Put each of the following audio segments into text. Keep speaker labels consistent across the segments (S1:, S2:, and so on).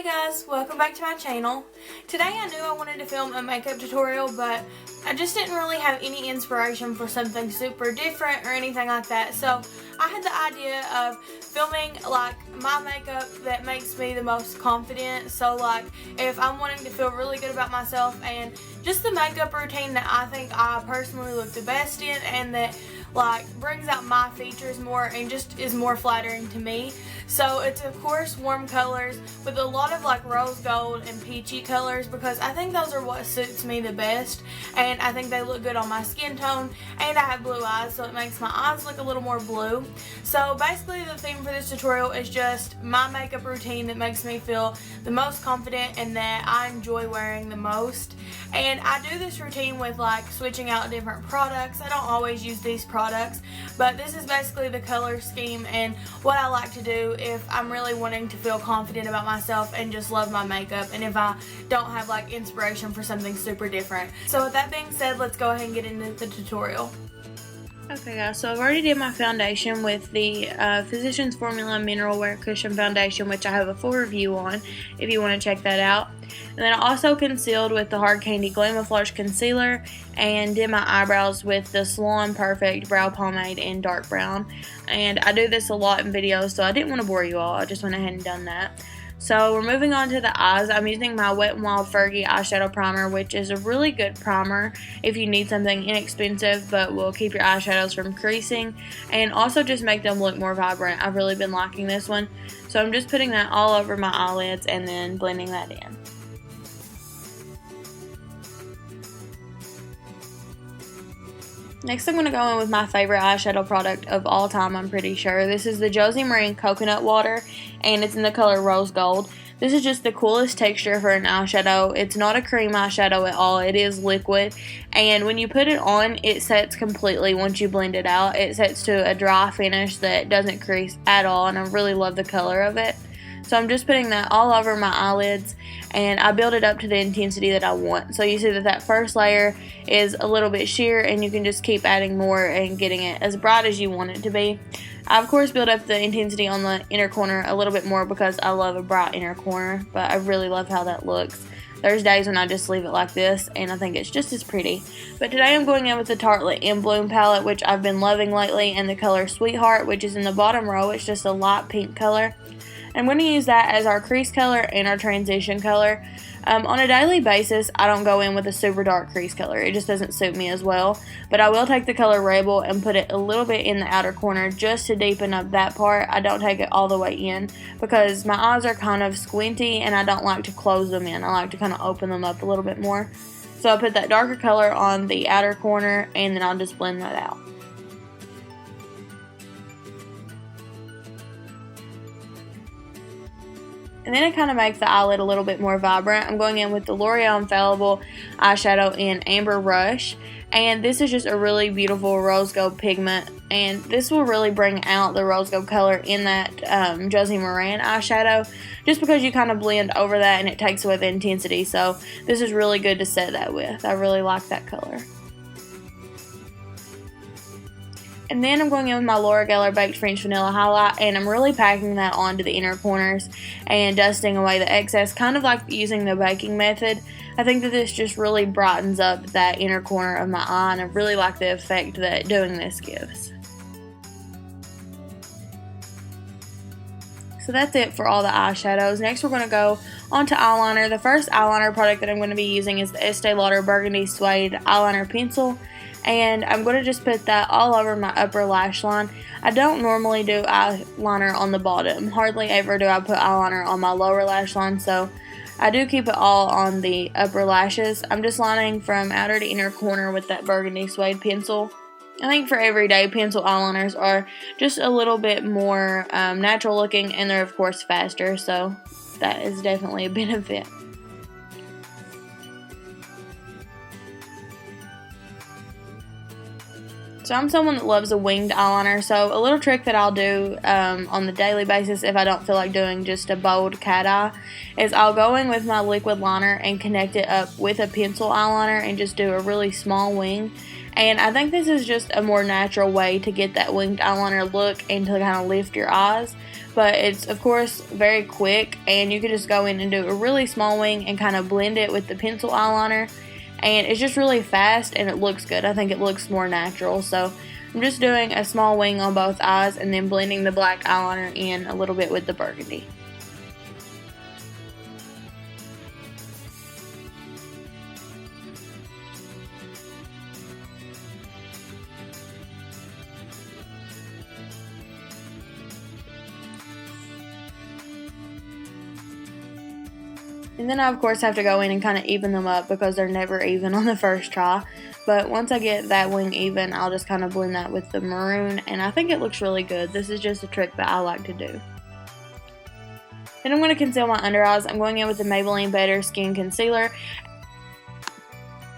S1: Hey guys, welcome back to my channel. Today I knew I wanted to film a makeup tutorial, but I just didn't really have any inspiration for something super different or anything like that. So I had the idea of filming like my makeup that makes me the most confident. So like if I'm wanting to feel really good about myself and just the makeup routine that I think I personally look the best in and that like brings out my features more and just is more flattering to me. So it's of course warm colors with a lot of like rose gold and peachy colors because I think those are what suits me the best and I think they look good on my skin tone, and I have blue eyes so it makes my eyes look a little more blue. So basically the theme for this tutorial is just my makeup routine that makes me feel the most confident and that I enjoy wearing the most. And I do this routine with like switching out different products. I don't always use these products, but this is basically the color scheme and what I like to do if I'm really wanting to feel confident about myself and just love my makeup, and if I don't have like inspiration for something super different. So with that being said, let's go ahead and get into the tutorial. Okay guys, so I've already did my foundation with the Physicians Formula Mineral Wear Cushion Foundation, which I have a full review on if you want to check that out. And then I also concealed with the Hard Candy Glamouflage Concealer and did my eyebrows with the Salon Perfect Brow Pomade in dark brown. And I do this a lot in videos, so I didn't want to bore you all. I just went ahead and done that. So we're moving on to the eyes. I'm using my Wet n Wild Fergie eyeshadow primer, which is a really good primer if you need something inexpensive but will keep your eyeshadows from creasing and also just make them look more vibrant. I've really been liking this one. So I'm just putting that all over my eyelids and then blending that in. Next I'm going to go in with my favorite eyeshadow product of all time, I'm pretty sure. This is the Josie Maran Coconut Water, and it's in the color Rose Gold. This is just the coolest texture for an eyeshadow. It's not a cream eyeshadow at all. It is liquid, and when you put it on, it sets completely once you blend it out. It sets to a dry finish that doesn't crease at all, and I really love the color of it. So I'm just putting that all over my eyelids, and I build it up to the intensity that I want. So you see that that first layer is a little bit sheer, and you can just keep adding more and getting it as bright as you want it to be. I of course build up the intensity on the inner corner a little bit more because I love a bright inner corner, but I really love how that looks. There's days when I just leave it like this and I think it's just as pretty. But today I'm going in with the Tartelette In Bloom palette, which I've been loving lately, and the color Sweetheart, which is in the bottom row. It's just a light pink color. I'm going to use that as our crease color and our transition color. On a daily basis, I don't go in with a super dark crease color. It just doesn't suit me as well. But I will take the color Rebel and put it a little bit in the outer corner just to deepen up that part. I don't take it all the way in because my eyes are kind of squinty and I don't like to close them in. I like to kind of open them up a little bit more. So I put that darker color on the outer corner and then I'll just blend that out. And then it kind of makes the eyelid a little bit more vibrant. I'm going in with the L'Oreal Infallible eyeshadow in Amber Rush. And this is just a really beautiful rose gold pigment. And this will really bring out the rose gold color in that Josie Maran eyeshadow. Just because you kind of blend over that and it takes away the intensity. So this is really good to set that with. I really like that color. And then I'm going in with my Laura Geller Baked French Vanilla Highlight, and I'm really packing that onto the inner corners and dusting away the excess, kind of like using the baking method. I think that this just really brightens up that inner corner of my eye, and I really like the effect that doing this gives. So that's it for all the eyeshadows. Next we're going to go on to eyeliner. The first eyeliner product that I'm going to be using is the Estee Lauder Burgundy Suede Eyeliner Pencil. And I'm going to just put that all over my upper lash line. I don't normally do eyeliner on the bottom. Hardly ever do I put eyeliner on my lower lash line, so I do keep it all on the upper lashes. I'm just lining from outer to inner corner with that Burgundy Suede pencil. I think for everyday pencil eyeliners are just a little bit more natural looking, and they're of course faster, so that is definitely a benefit. So I'm someone that loves a winged eyeliner, so a little trick that I'll do on the daily basis if I don't feel like doing just a bold cat eye is I'll go in with my liquid liner and connect it up with a pencil eyeliner and just do a really small wing. And I think this is just a more natural way to get that winged eyeliner look and to kind of lift your eyes. But it's, of course, very quick, and you can just go in and do a really small wing and kind of blend it with the pencil eyeliner. And it's just really fast and it looks good. I think it looks more natural. So I'm just doing a small wing on both eyes and then blending the black eyeliner in a little bit with the burgundy. And then I, of course, have to go in and kind of even them up because they're never even on the first try. But once I get that wing even, I'll just kind of blend that with the maroon, and I think it looks really good. This is just a trick that I like to do. Then I'm going to conceal my under eyes. I'm going in with the Maybelline Better Skin Concealer.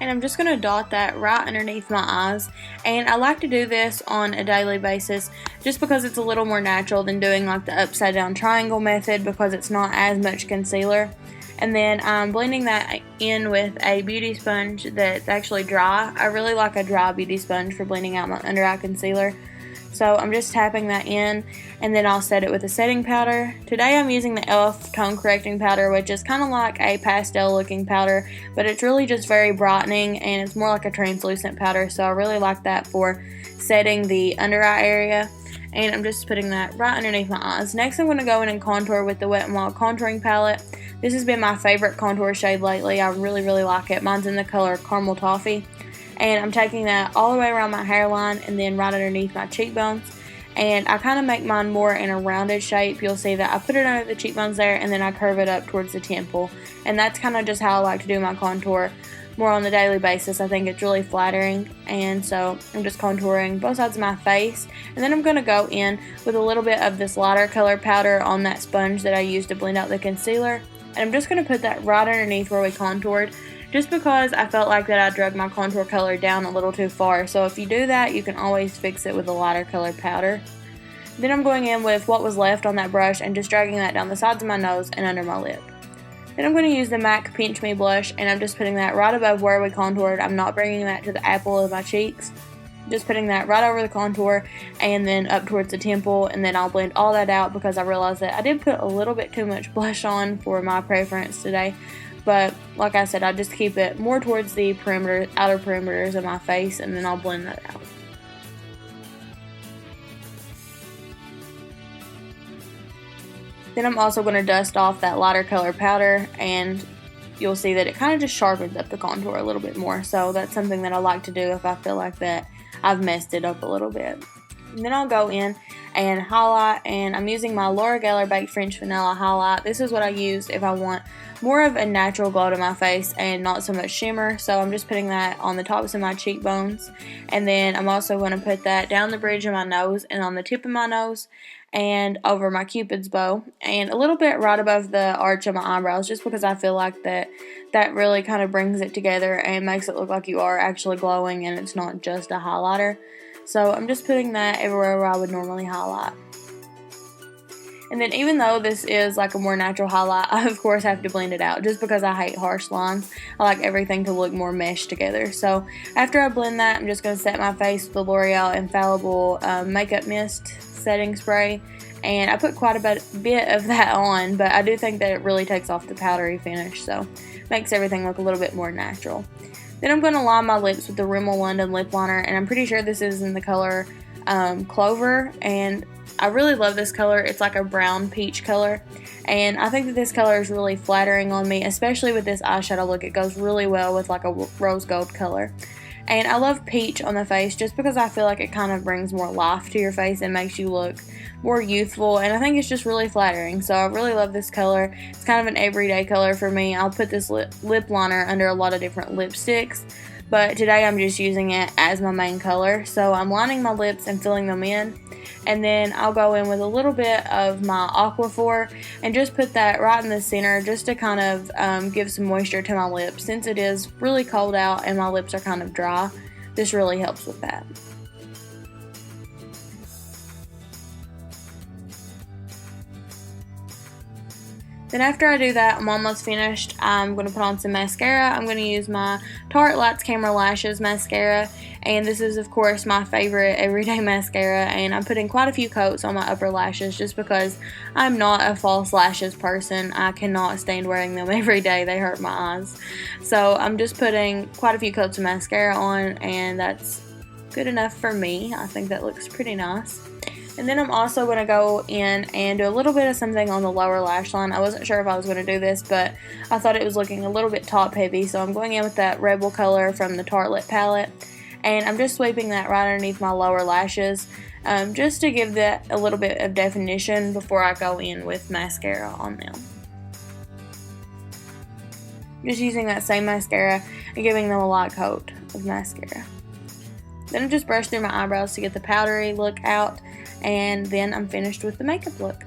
S1: And I'm just going to dot that right underneath my eyes. And I like to do this on a daily basis just because it's a little more natural than doing like the upside down triangle method because it's not as much concealer. And then I'm blending that in with a beauty sponge that's actually dry. I really like a dry beauty sponge for blending out my under eye concealer. So I'm just tapping that in, and then I'll set it with a setting powder. Today I'm using the e.l.f. Tone Correcting Powder, which is kind of like a pastel looking powder, but it's really just very brightening, and it's more like a translucent powder, so I really like that for setting the under eye area. And I'm just putting that right underneath my eyes. Next I'm going to go in and contour with the Wet n Wild contouring palette. This has been my favorite contour shade lately. I really like it. Mine's in the color Caramel Toffee. And I'm taking that all the way around my hairline and then right underneath my cheekbones. And I kind of make mine more in a rounded shape. You'll see that I put it under the cheekbones there and then I curve it up towards the temple. And that's kind of just how I like to do my contour more on the daily basis. I think it's really flattering, and so I'm just contouring both sides of my face, and then I'm going to go in with a little bit of this lighter color powder on that sponge that I used to blend out the concealer, and I'm just going to put that right underneath where we contoured just because I felt like that I drug my contour color down a little too far. So if you do that, you can always fix it with a lighter color powder. Then I'm going in with what was left on that brush and just dragging that down the sides of my nose and under my lip. Then I'm going to use the MAC Pinch Me blush, and I'm just putting that right above where we contoured. I'm not bringing that to the apple of my cheeks. Just putting that right over the contour and then up towards the temple, and then I'll blend all that out because I realized that I did put a little bit too much blush on for my preference today. But like I said, I just keep it more towards the perimeter, outer perimeters of my face, and then I'll blend that out. Then I'm also going to dust off that lighter color powder, and you'll see that it kind of just sharpens up the contour a little bit more. So that's something that I like to do if I feel like that I've messed it up a little bit. And then I'll go in and highlight, and I'm using my Laura Geller Baked French Vanilla highlight. This is what I use if I want more of a natural glow to my face and not so much shimmer. So I'm just putting that on the tops of my cheekbones, and then I'm also going to put that down the bridge of my nose and on the tip of my nose and over my Cupid's bow and a little bit right above the arch of my eyebrows, just because I feel like that really kind of brings it together and makes it look like you are actually glowing and it's not just a highlighter. So I'm just putting that everywhere where I would normally highlight. And then even though this is like a more natural highlight, I of course have to blend it out just because I hate harsh lines. I like everything to look more meshed together. So after I blend that, I'm just going to set my face with the L'Oreal Infallible Makeup Mist setting spray. And I put quite a bit of that on, but I do think that it really takes off the powdery finish, so makes everything look a little bit more natural. Then I'm going to line my lips with the Rimmel London lip liner, and I'm pretty sure this is in the color Clover, and I really love this color. It's like a brown peach color, and I think that this color is really flattering on me, especially with this eyeshadow look. It goes really well with like a rose gold color. And I love peach on the face just because I feel like it kind of brings more life to your face and makes you look more youthful, and I think it's just really flattering. So I really love this color. It's kind of an everyday color for me. I'll put this lip liner under a lot of different lipsticks, but today I'm just using it as my main color. So I'm lining my lips and filling them in, and then I'll go in with a little bit of my Aquaphor and just put that right in the center just to kind of give some moisture to my lips. Since it is really cold out and my lips are kind of dry, this really helps with that. Then after I do that, I'm almost finished. I'm going to put on some mascara. I'm going to use my Tarte Lights Camera Lashes mascara. And this is, of course, my favorite everyday mascara. And I'm putting quite a few coats on my upper lashes just because I'm not a false lashes person. I cannot stand wearing them every day. They hurt my eyes. So I'm just putting quite a few coats of mascara on, and that's good enough for me. I think that looks pretty nice. And then I'm also going to go in and do a little bit of something on the lower lash line. I wasn't sure if I was going to do this, but I thought it was looking a little bit top heavy. So I'm going in with that Rebel color from the Tarte Lip palette. And I'm just sweeping that right underneath my lower lashes, just to give that a little bit of definition before I go in with mascara on them. Just using that same mascara and giving them a light coat of mascara. Then I just brush through my eyebrows to get the powdery look out, and then I'm finished with the makeup look.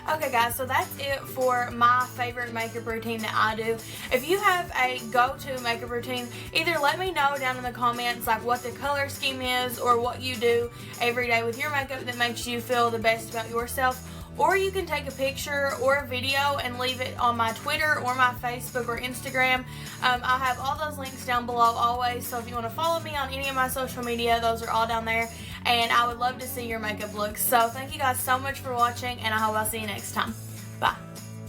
S1: Okay guys, so that's it for my favorite makeup routine that I do. If you have a go-to makeup routine, either let me know down in the comments like what the color scheme is or what you do every day with your makeup that makes you feel the best about yourself. Or you can take a picture or a video and leave it on my Twitter or my Facebook or Instagram. I have all those links down below always, so if you want to follow me on any of my social media, those are all down there. And I would love to see your makeup looks. So thank you guys so much for watching, and I hope I'll see you next time.